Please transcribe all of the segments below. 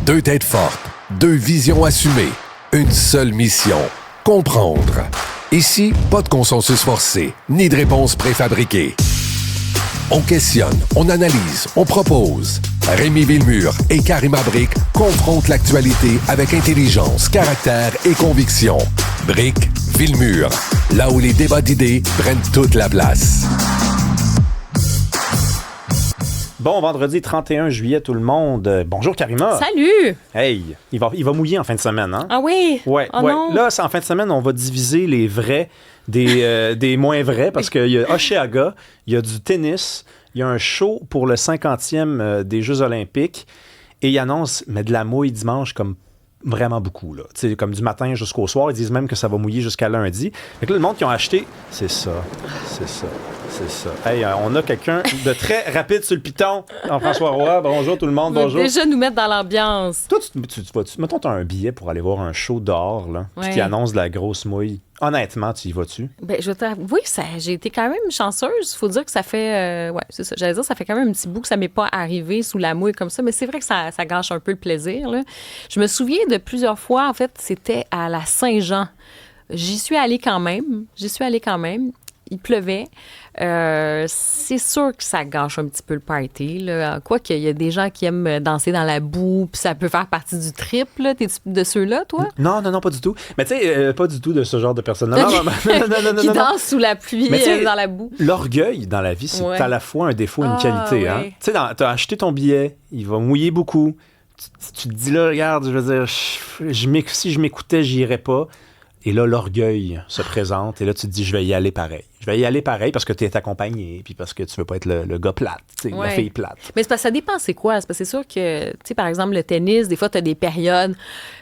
Deux têtes fortes, deux visions assumées, une seule mission, comprendre. Ici, pas de consensus forcé, ni de réponse préfabriquée. On questionne, on analyse, on propose. Rémi Villemure et Karima Brick confrontent l'actualité avec intelligence, caractère et conviction. Brick, Villemure, là où les débats d'idées prennent toute la place. Bon vendredi 31 juillet tout le monde. Bonjour Karima. Salut! Hey, il va mouiller en fin de semaine, hein? Ah oui? Ouais, Oh ouais. non. Là, en fin de semaine, on va diviser les vrais des moins vrais parce qu'il y a Oshéaga, il y a du tennis, il y a un show pour le 50e des Jeux olympiques et ils annoncent, mais de la mouille dimanche comme vraiment beaucoup, là. Tu sais, comme du matin jusqu'au soir. Ils disent même que ça va mouiller jusqu'à lundi. Fait que là, le monde qui ont acheté, c'est ça. Hey, on a quelqu'un de très rapide sur le piton. Jean-François Roy, bonjour tout le monde, bonjour. Déjà nous mettre dans l'ambiance. Toi, mettons, tu as un billet pour aller voir un show dehors, là, puis qui annonce de la grosse mouille. Honnêtement, tu y vas-tu? Ben, je vais t'avouer que j'ai été quand même chanceuse. Faut dire que ça fait... ouais, c'est ça. J'allais dire, ça fait quand même un petit bout que ça m'est pas arrivé sous la mouille comme ça, mais c'est vrai que ça gâche un peu le plaisir, là. Je me souviens de plusieurs fois, en fait, c'était à la Saint-Jean. J'y suis allée quand même. Il pleuvait. C'est sûr que ça gâche un petit peu le party, là. Quoique, il y a des gens qui aiment danser dans la boue, puis ça peut faire partie du trip, là. T'es de ceux-là, toi? Non, pas du tout. Mais tu sais, pas du tout de ce genre de personne. Non. Qui danse sous la pluie, dans la boue. L'orgueil dans la vie, c'est à la fois un défaut et une qualité. Hein? Tu sais, t'as acheté ton billet, il va mouiller beaucoup. Tu te dis là, regarde, je veux dire, si je m'écoutais, j'irais pas. Et là, l'orgueil se présente. Et là, tu te dis, je vais y aller pareil. Je vais y aller pareil parce que tu es accompagné, puis parce que tu veux pas être le gars plate, la fille plate. Mais c'est parce que ça dépend, c'est quoi? C'est parce que c'est sûr que, tu sais, par exemple, le tennis, des fois, tu as des périodes,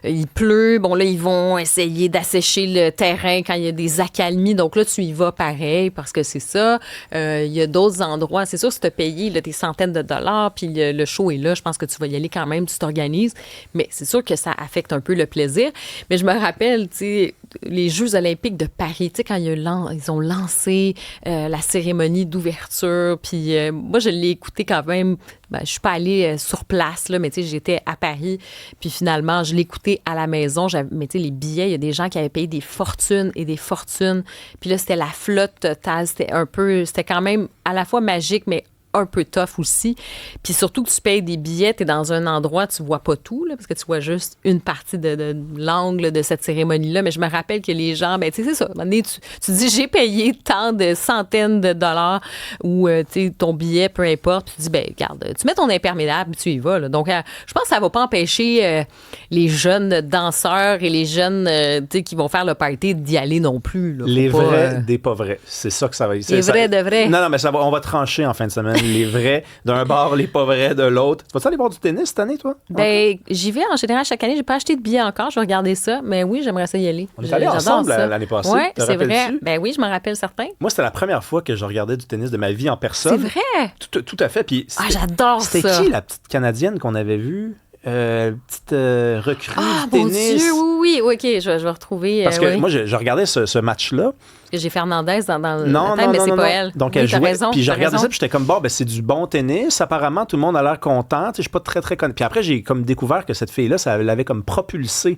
il pleut, bon, là, ils vont essayer d'assécher le terrain quand il y a des accalmies. Donc là, tu y vas pareil parce que c'est ça. Il y a d'autres endroits. C'est sûr, si tu as payé là, des centaines de dollars, puis le show est là, je pense que tu vas y aller quand même, tu t'organises. Mais c'est sûr que ça affecte un peu le plaisir. Mais je me rappelle, tu sais, les Jeux olympiques de Paris, tu sais, quand ils ont lancé la cérémonie d'ouverture, puis moi, je l'ai écouté quand même. Ben, je suis pas allée sur place, là, mais tu sais, j'étais à Paris, puis finalement, je l'ai écouté à la maison. Mais tu sais, les billets, il y a des gens qui avaient payé des fortunes et des fortunes. Puis là, c'était la flotte totale. C'était quand même à la fois magique, mais un peu tough aussi. Puis surtout que tu payes des billets, t'es dans un endroit, tu vois pas tout, là, parce que tu vois juste une partie de l'angle de cette cérémonie-là. Mais je me rappelle que les gens, ben tu sais, c'est ça. À un moment donné, tu dis, j'ai payé tant de centaines de dollars ou, tu sais, ton billet, peu importe. Puis tu dis, ben regarde, tu mets ton imperméable, tu y vas, là. Donc, je pense que ça va pas empêcher les jeunes danseurs et les jeunes, tu sais, qui vont faire le party d'y aller non plus, là. Les vrais des pas vrais. C'est ça que ça va. Les vrais de vrais. Non, mais on va trancher en fin de semaine. Les vrais d'un bord, les pas vrais de l'autre. Vas-tu aller voir du tennis cette année, toi? Ben, j'y vais en général chaque année. J'ai pas acheté de billets encore. Je vais regarder ça. Mais oui, j'aimerais ça y aller. On est allés ensemble l'année passée. Oui, c'est vrai. Rappelles-tu? Ben oui, je m'en rappelle certains. Moi, c'était la première fois que je regardais du tennis de ma vie en personne. C'est vrai? Tout à fait. Puis j'adore ça. C'était qui la petite Canadienne qu'on avait vue? Petite recrue du tennis. Mon Dieu, oui. OK, je vais retrouver. Parce que moi, je regardais ce match-là. J'ai Fernandez dans le non, mais c'est pas elle. Donc, elle jouait. Puis je regardais ça, puis j'étais comme, bon, ben c'est du bon tennis. Apparemment, tout le monde a l'air content. Tu sais, je suis pas très, très connu. Puis après, j'ai comme découvert que cette fille-là, ça l'avait comme propulsée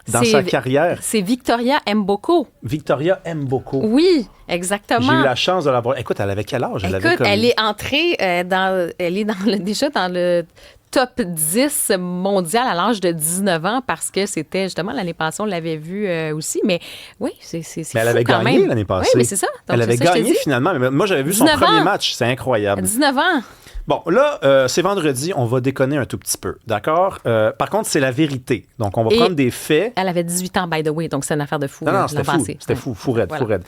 dans sa carrière. C'est Victoria Mboko. Victoria Mboko. Oui, exactement. J'ai eu la chance de la voir. Écoute, elle avait quel âge? Elle est entrée déjà dans le top 10 mondial à l'âge de 19 ans parce que c'était justement l'année passée, on l'avait vu aussi. Mais oui, c'est mais elle avait gagné l'année passée. Oui, mais c'est ça. Donc, elle avait gagné finalement. Mais moi, j'avais vu son premier match. C'est incroyable. 19 ans. Bon, là, c'est vendredi. On va déconner un tout petit peu. D'accord? Par contre, c'est la vérité. Donc, on va prendre des faits. Elle avait 18 ans, by the way. Donc, c'est une affaire de fou. Non, c'était fou. C'était fou. Fou raide.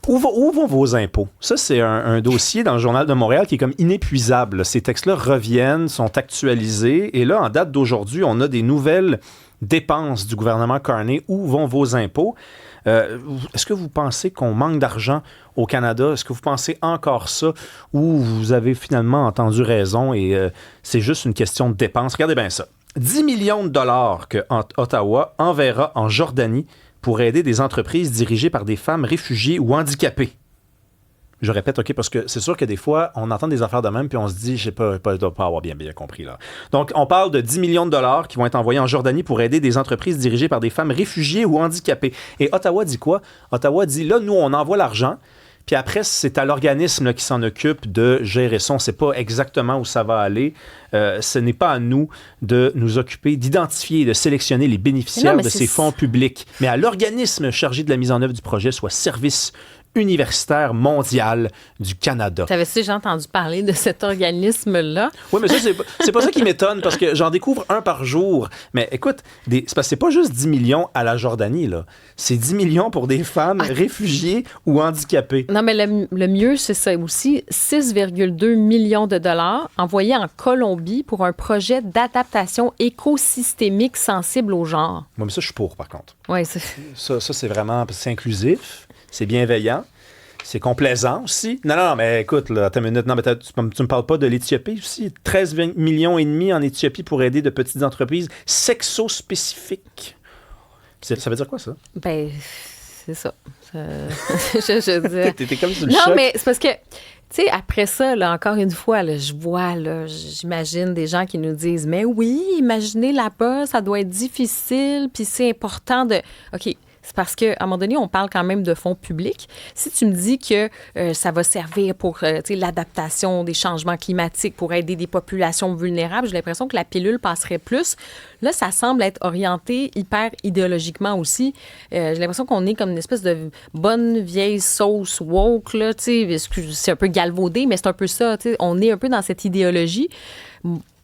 Où vont vos impôts? Ça, c'est un dossier dans le Journal de Montréal qui est comme inépuisable. Ces textes-là reviennent, sont actualisés. Et là, en date d'aujourd'hui, on a des nouvelles dépenses du gouvernement Carney. Où vont vos impôts? Est-ce que vous pensez qu'on manque d'argent au Canada? Est-ce que vous pensez encore ça? Ou vous avez finalement entendu raison et c'est juste une question de dépenses? Regardez bien ça. 10 millions de dollars que Ottawa enverra en Jordanie pour aider des entreprises dirigées par des femmes réfugiées ou handicapées. Je répète, OK, parce que c'est sûr que des fois, on entend des affaires de même, puis on se dit, je ne dois pas avoir bien compris, là. Donc, on parle de 10 millions de dollars qui vont être envoyés en Jordanie pour aider des entreprises dirigées par des femmes réfugiées ou handicapées. Et Ottawa dit quoi? Ottawa dit, là, nous, on envoie l'argent, puis après, c'est à l'organisme là, qui s'en occupe de gérer ça. On ne sait pas exactement où ça va aller. Ce n'est pas à nous de nous occuper, d'identifier et de sélectionner les bénéficiaires de ces fonds publics, mais à l'organisme chargé de la mise en œuvre du projet, soit Service universitaire mondial du Canada. T'avais-tu déjà entendu parler de cet organisme-là? Oui, mais ça, c'est pas ça qui m'étonne, parce que j'en découvre un par jour. Mais écoute, c'est parce que c'est pas juste 10 millions à la Jordanie, là. C'est 10 millions pour des femmes réfugiées ou handicapées. Non, mais le mieux, c'est ça aussi. 6,2 millions de dollars envoyés en Colombie pour un projet d'adaptation écosystémique sensible au genre. Moi, mais ça, je suis pour, par contre. Oui, ça, c'est vraiment... C'est inclusif. C'est bienveillant. C'est complaisant aussi. Non, mais écoute, là, attends une minute. Non, mais tu me parles pas de l'Éthiopie aussi? 13 millions et demi en Éthiopie pour aider de petites entreprises sexo-spécifiques. Ça veut dire quoi, ça? Ben, c'est ça. Je veux dire... T'es comme sur le non, choc. mais c'est parce que, tu sais, après ça, là, encore une fois, là, je vois, là, j'imagine des gens qui nous disent, mais oui, imaginez là-bas, ça doit être difficile, puis c'est important de... OK. C'est parce qu'à un moment donné, on parle quand même de fonds publics. Si tu me dis que ça va servir pour l'adaptation des changements climatiques, pour aider des populations vulnérables, j'ai l'impression que la pilule passerait plus. Là, ça semble être orienté hyper idéologiquement aussi. J'ai l'impression qu'on est comme une espèce de bonne vieille sauce woke, là, c'est un peu galvaudé, mais c'est un peu ça. On est un peu dans cette idéologie.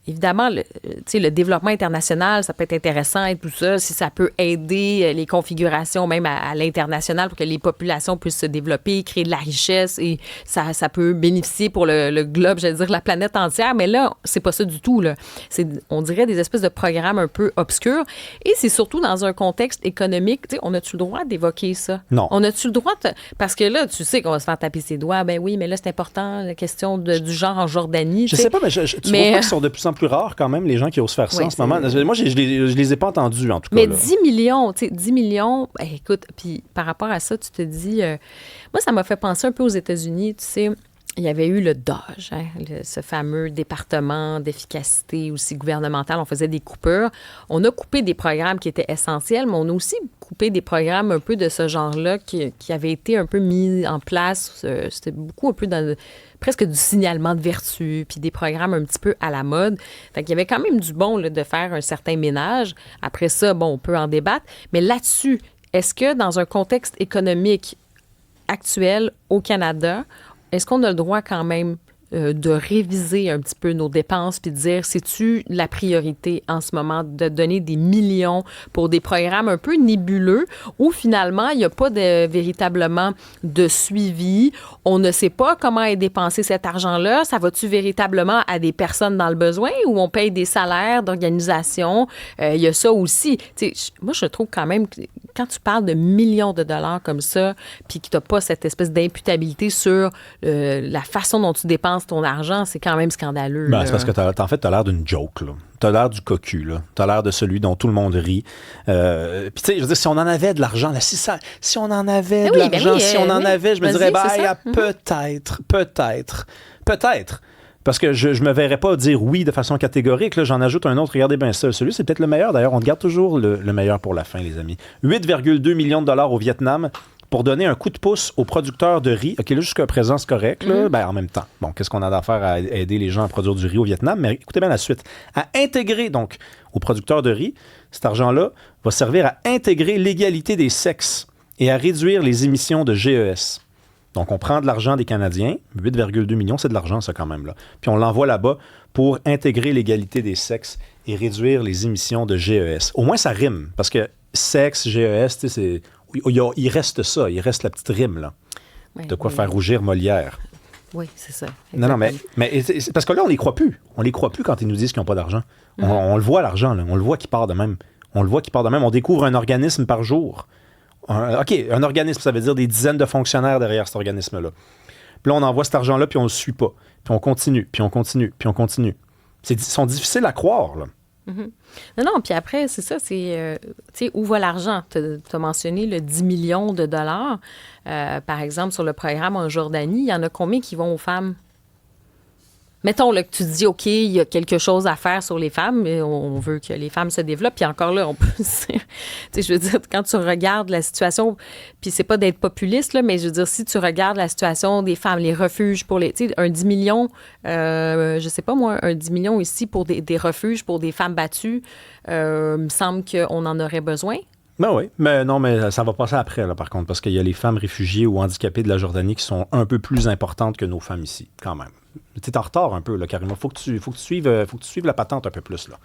Évidemment, le développement international, ça peut être intéressant et tout ça, si ça peut aider les configurations même à l'international pour que les populations puissent se développer, créer de la richesse et ça peut bénéficier pour le globe, j'allais dire la planète entière. Mais là, c'est pas ça du tout, là. C'est, on dirait, des espèces de programmes un peu obscurs. Et c'est surtout dans un contexte économique. On a-tu le droit d'évoquer ça? Non. On a-tu le droit parce que là, tu sais qu'on va se faire taper ses doigts. Ben oui, mais là, c'est important, la question du genre en Jordanie. Je sais pas, mais tu vois pas qu'ils sont de plus en plus rares quand même, les gens qui osent faire ça en ce moment. Moi, je les ai pas entendus, en tout cas. Mais là. 10 millions, tu sais, 10 millions, ben, écoute, puis par rapport à ça, tu te dis... moi, ça m'a fait penser un peu aux États-Unis, tu sais, il y avait eu le DOGE, hein, ce fameux département d'efficacité aussi gouvernementale. On faisait des coupures. On a coupé des programmes qui étaient essentiels, mais on a aussi coupé des programmes un peu de ce genre-là qui avaient été un peu mis en place. C'était beaucoup un peu dans presque du signalement de vertu, puis des programmes un petit peu à la mode. Fait qu'il y avait quand même du bon là, de faire un certain ménage. Après ça, bon, on peut en débattre. Mais là-dessus, est-ce que dans un contexte économique actuel au Canada, est-ce qu'on a le droit quand même de réviser un petit peu nos dépenses puis de dire, c'est-tu la priorité en ce moment de donner des millions pour des programmes un peu nébuleux où finalement, il n'y a pas véritablement de suivi. On ne sait pas comment est dépensé cet argent-là. Ça va-tu véritablement à des personnes dans le besoin ou on paye des salaires d'organisation? Il y a ça aussi. T'sais, moi, je trouve quand même que quand tu parles de millions de dollars comme ça puis que tu n'as pas cette espèce d'imputabilité sur la façon dont tu dépenses ton argent, c'est quand même scandaleux. Ben, c'est parce que t'as l'air d'une joke, là. T'as l'air du cocu, là. T'as l'air de celui dont tout le monde rit. Puis, tu sais, je veux dire, si on en avait de l'argent, là, si on en avait de l'argent, si on en avait, je me dirais, peut-être. Parce que je me verrais pas dire oui de façon catégorique. Là, j'en ajoute un autre. Regardez bien ça. Celui, c'est peut-être le meilleur. D'ailleurs, on garde toujours le meilleur pour la fin, les amis. 8,2 millions de dollars au Vietnam pour donner un coup de pouce aux producteurs de riz. OK, là, jusqu'à présent, c'est correct. Là. Ben, en même temps, bon, qu'est-ce qu'on a à faire à aider les gens à produire du riz au Vietnam? Mais écoutez bien la suite. À intégrer, donc, aux producteurs de riz, cet argent-là va servir à intégrer l'égalité des sexes et à réduire les émissions de GES. Donc, on prend de l'argent des Canadiens, 8,2 millions, c'est de l'argent, ça, quand même, là. Puis, on l'envoie là-bas pour intégrer l'égalité des sexes et réduire les émissions de GES. Au moins, ça rime, parce que sexe, GES, tu sais, c'est... Il reste ça, il reste la petite rime, là. Oui, de quoi faire rougir Molière. Oui, c'est ça. Exactement. Non, mais c'est parce que là, on les croit plus. On les croit plus quand ils nous disent qu'ils n'ont pas d'argent. On le voit, l'argent, là. On le voit qui part de même. On découvre un organisme par jour. OK, un organisme, ça veut dire des dizaines de fonctionnaires derrière cet organisme-là. Puis là, on envoie cet argent-là, puis on ne le suit pas. Puis on continue. Ils sont difficiles à croire, là. Non, puis après, c'est ça, c'est, tu sais, où va l'argent? Tu as mentionné le 10 millions de dollars. Par exemple, sur le programme en Jordanie, il y en a combien qui vont aux femmes? Mettons là, que tu te dis, OK, il y a quelque chose à faire sur les femmes, mais on veut que les femmes se développent. Puis encore là, on peut tu sais, je veux dire, quand tu regardes la situation, puis c'est pas d'être populiste, là, mais je veux dire, si tu regardes la situation des femmes, les refuges pour les... Tu sais, un 10 millions, je sais pas moi, un 10 millions ici pour des refuges pour des femmes battues, me semble qu'on en aurait besoin. Ben oui, mais non, mais ça va passer après, là, par contre, parce qu'il y a les femmes réfugiées ou handicapées de la Jordanie qui sont un peu plus importantes que nos femmes ici, quand même. Tu es en retard un peu, là, Karima. Faut que tu suives la patente un peu plus, là.